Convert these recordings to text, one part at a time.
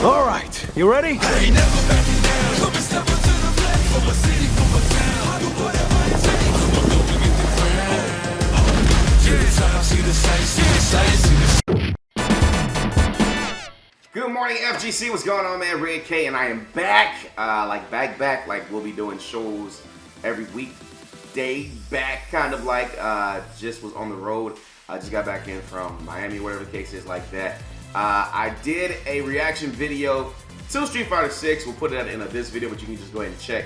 All right, you ready? I ain't never backing down. Come and step up to the plate. For my city, for my town. I do whatever it takes. I'ma go and get the crown. See the time, see the sights, see the sights, see the. Good morning, FGC. What's going on, man? Red K, and I am back. Back. Like we'll be doing shows every weekday. Back, kind of like just was on the road. I just got back in from Miami, whatever the case is, like that. I did a reaction video to Street Fighter 6. We'll put it in this video, but you can just go ahead and check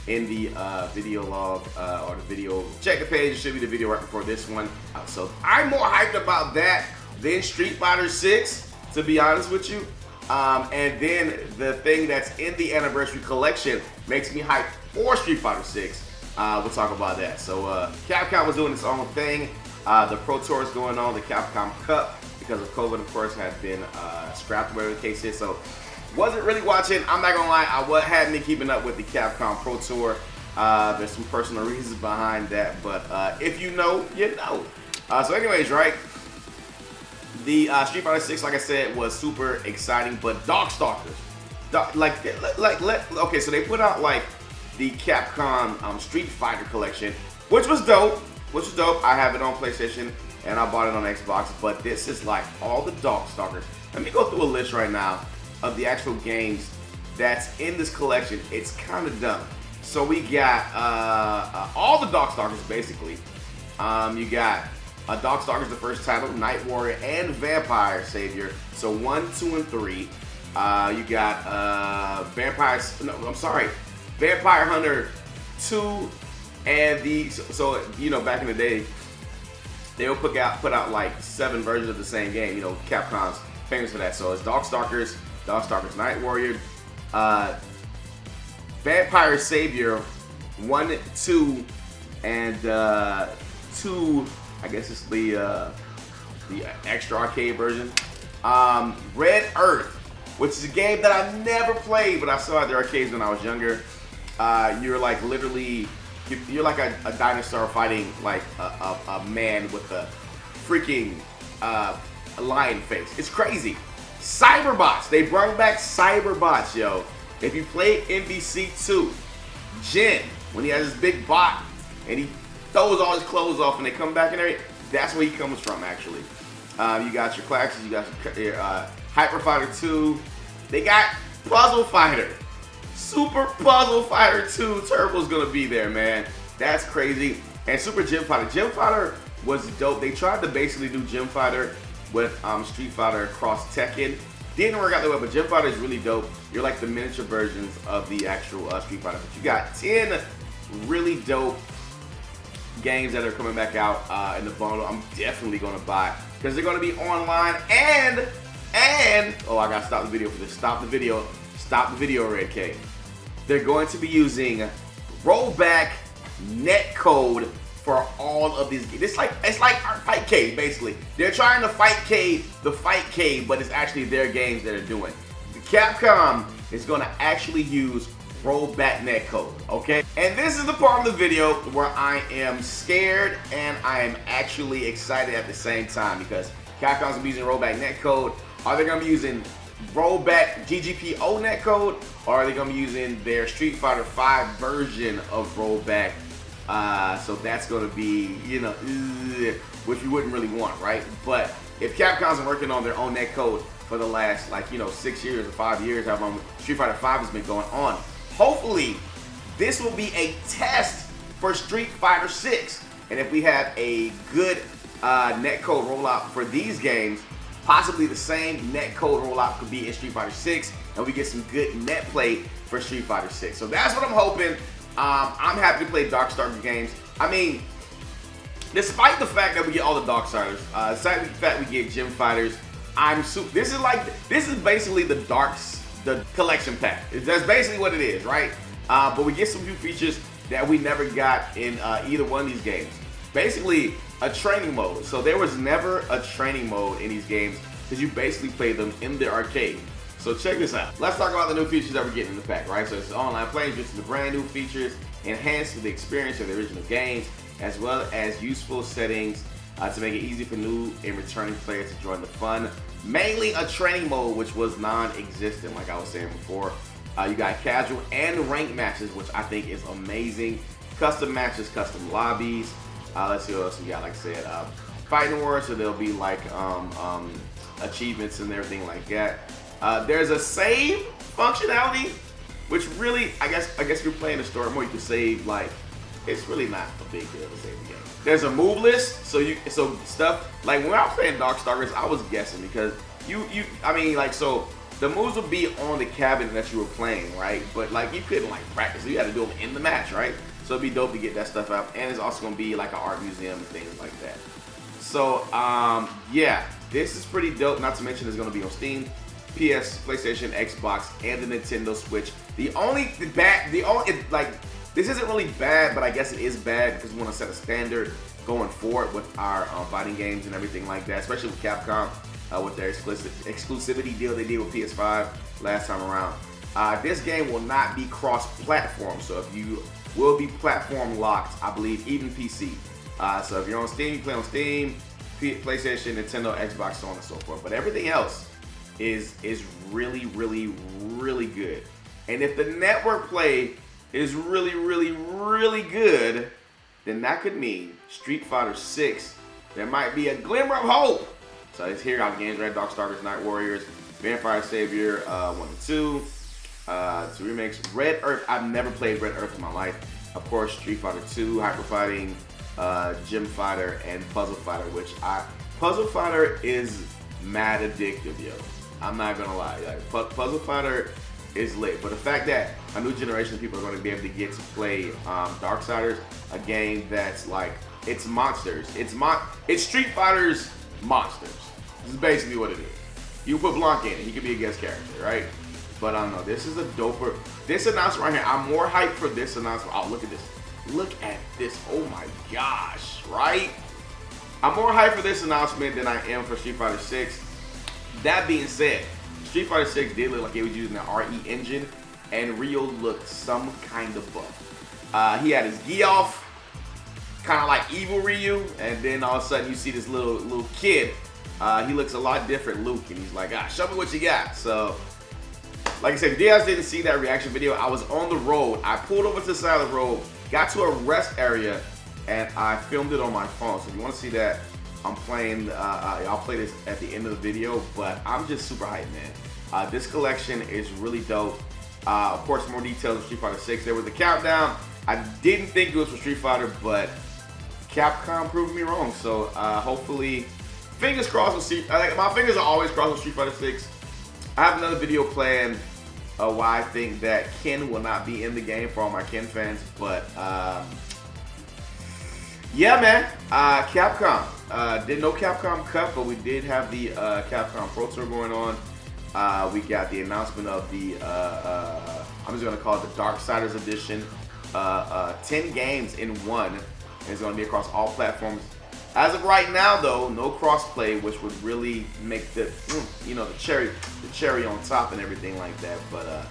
in the video log or the video. Check the page. It should be the video right before this one. So I'm more hyped about that than Street Fighter 6, to be honest with you. And then the thing that's in the anniversary collection makes me hyped for Street Fighter 6. We'll talk about that. So Capcom was doing its own thing. The Pro Tour is going on. The Capcom Cup, because of COVID, of course, had been scrapped, whatever the case is. So wasn't really watching. I'm not gonna lie, I hadn't been keeping up with the Capcom Pro Tour. There's some personal reasons behind that, but if you know, you know. So anyways, right? The Street Fighter 6, like I said, was super exciting, but Darkstalkers, okay, so they put out like the Capcom Street Fighter collection, which was dope. I have it on PlayStation and I bought it on Xbox, but this is like all the Darkstalkers. Let me go through a list right now of the actual games that's in this collection. It's kind of dumb. So we got all the Darkstalkers basically. You got Darkstalkers, the first title, Night Warrior, and Vampire Savior. So 1, 2, and 3. You got Vampire Hunter 2, and so you know, back in the day, they would put out like 7 versions of the same game. You know, Capcom's famous for that. So it's Darkstalkers Night Warrior, Vampire Savior 1, 2, and 2. I guess it's the extra arcade version. Red Earth, which is a game that I never played, but I saw at the arcades when I was younger. You're like literally, you're like a dinosaur fighting like a man with a freaking lion face. It's crazy. Cyberbots, they brought back Cyberbots, yo. If you play NBC 2, Jin, when he has this big bot and he throws all his clothes off and they come back and everything, that's where he comes from, actually. You got your classics, you got your Hyper Fighter 2. They got Puzzle Fighter. Super Puzzle Fighter 2 Turbo's gonna be there, man. That's crazy. And Super Gym Fighter. Gym Fighter was dope. They tried to basically do Gym Fighter with Street Fighter cross Tekken. Didn't work out that way, but Gym Fighter is really dope. You're like the miniature versions of the actual Street Fighter. But you got 10 really dope games that are coming back out in the bundle. I'm definitely gonna buy because they're gonna be online and oh, I gotta stop the video for this. Stop the video, Red K. They're going to be using rollback netcode for all of these games. It's like Fight Cave, basically. They're trying to the Fight Cave, but it's actually their games that are doing. The Capcom is gonna actually use rollback netcode, okay? And this is the part of the video where I am scared and I am actually excited at the same time, because Capcom's gonna be using rollback netcode. Are they gonna be using rollback GGPO netcode, or are they gonna be using their Street Fighter 5 version of rollback? So that's gonna be, you know, which we wouldn't really want, right? But if Capcom's working on their own netcode for the last, like, you know, 6 years or 5 years, however long Street Fighter 5 has been going on, hopefully, this will be a test for Street Fighter 6. And if we have a good netcode rollout for these games, possibly the same netcode rollout could be in Street Fighter 6, and we get some good net play for Street Fighter 6. So that's what I'm hoping. I'm happy to play Darkstalkers games. I mean, despite the fact that we get all the Darkstalkers, despite the fact we get Gym Fighters, this is basically the collection pack. That's basically what it is, right? But we get some new features that we never got in either one of these games. Basically, a training mode. So there was never a training mode in these games because you basically play them in the arcade. So check this out. Let's talk about the new features that we're getting in the pack, right? So it's online playing, just the brand new features, enhanced the experience of the original games, as well as useful settings to make it easy for new and returning players to join the fun. Mainly a training mode, which was non-existent, like I was saying before. You got casual and ranked matches, which I think is amazing. Custom matches, custom lobbies. Let's see what else we got. Like I said, fighting wars, so there'll be like achievements and everything like that. There's a save functionality, which really, I guess if you're playing the story more, you can save. Like, it's really not a big deal to save the game. There's a move list, so stuff like when I was playing Darkstalkers, I was guessing because so the moves would be on the cabinet that you were playing, right? But like you couldn't like practice, you had to do them in the match, right? So it'd be dope to get that stuff out, and it's also gonna be like an art museum and things like that. So yeah, this is pretty dope. Not to mention it's gonna be on Steam, PS, PlayStation, Xbox, and the Nintendo Switch. This isn't really bad, but I guess it is bad because we want to set a standard going forward with our fighting games and everything like that, especially with Capcom with their exclusivity deal they did with PS5 last time around. This game will not be cross-platform, so if you will be platform locked, I believe, even PC. So if you're on Steam, you play on Steam, PlayStation, Nintendo, Xbox, so on and so forth. But everything else is really, really, really good. And if the network play is really, really, really good, then that could mean Street Fighter 6, there might be a glimmer of hope. So it's here on games, right? Darkstalkers, Night Warriors, Vampire Savior 1 and 2, 2 remakes. Red Earth, I've never played Red Earth in my life. Of course, Street Fighter 2, Hyper Fighting, Gym Fighter, and Puzzle Fighter, Puzzle Fighter is mad addictive, yo. I'm not gonna lie. Like, Puzzle Fighter is lit, but the fact that a new generation of people are going to be able to get to play Darksiders, a game that's like, it's monsters. It's Street Fighter's monsters. This is basically what it is. You put Blanc in it, he could be a guest character, right? But I don't know, this is a doper. This announcement right here, I'm more hyped for this announcement. Oh, look at this. Look at this. Oh my gosh, right? I'm more hyped for this announcement than I am for Street Fighter 6. That being said, Street Fighter 6 did look like it was using the RE engine, and Ryo looked some kind of buff. He had his gi off, kind of like evil Ryu, and then all of a sudden you see this little kid. He looks a lot different, Luke, and he's like, show me what you got. So, like I said, if you guys didn't see that reaction video, I was on the road. I pulled over to the side of the road, got to a rest area, and I filmed it on my phone. So if you want to see that, I'm playing, I'll play this at the end of the video, but I'm just super hyped, man. This collection is really dope. Of course, more details of Street Fighter 6. There was the countdown. I didn't think it was for Street Fighter, but Capcom proved me wrong. So hopefully, fingers crossed with Street. My fingers are always crossed with Street Fighter 6. I have another video planned why I think that Ken will not be in the game for all my Ken fans, but yeah, man. Capcom. Did no Capcom Cup, but we did have the Capcom Pro Tour going on. We got the announcement of the, I'm just going to call it the Darksiders Edition. 10 games in one. And it's going to be across all platforms. As of right now, though, no crossplay, which would really make the, the cherry on top and everything like that. But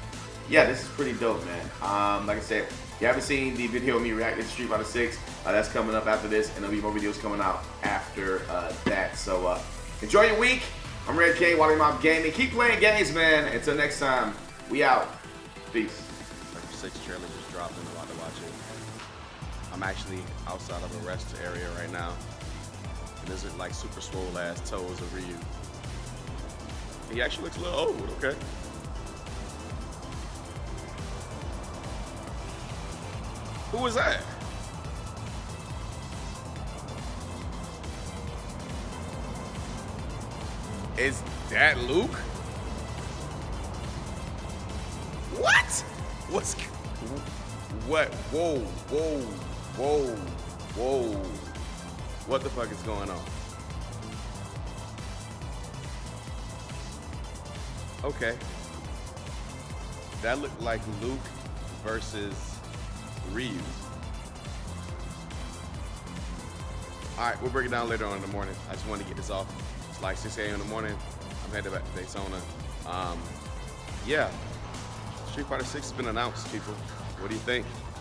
yeah, this is pretty dope, man. Like I said, if you haven't seen the video of me reacting to Street Fighter 6, that's coming up after this, and there'll be more videos coming out after that. So enjoy your week. I'm Red K, Wally Mob Gaming. Keep playing games, man. Until next time, we out. Peace. Number 6 trailer just dropped and I'm about to watch it. I'm actually outside of a rest area right now. And this is like super swole ass toes of Ryu. He actually looks a little old, okay. Who was that? Is that Luke? What? What? Whoa, whoa, whoa, whoa. What the fuck is going on? Okay. That looked like Luke versus Ryu. Alright, we'll break it down later on in the morning. I just wanted to get this off. It's like 6 a.m. in the morning. I'm headed back to Daytona. Yeah. Street Fighter 6 has been announced, people. What do you think?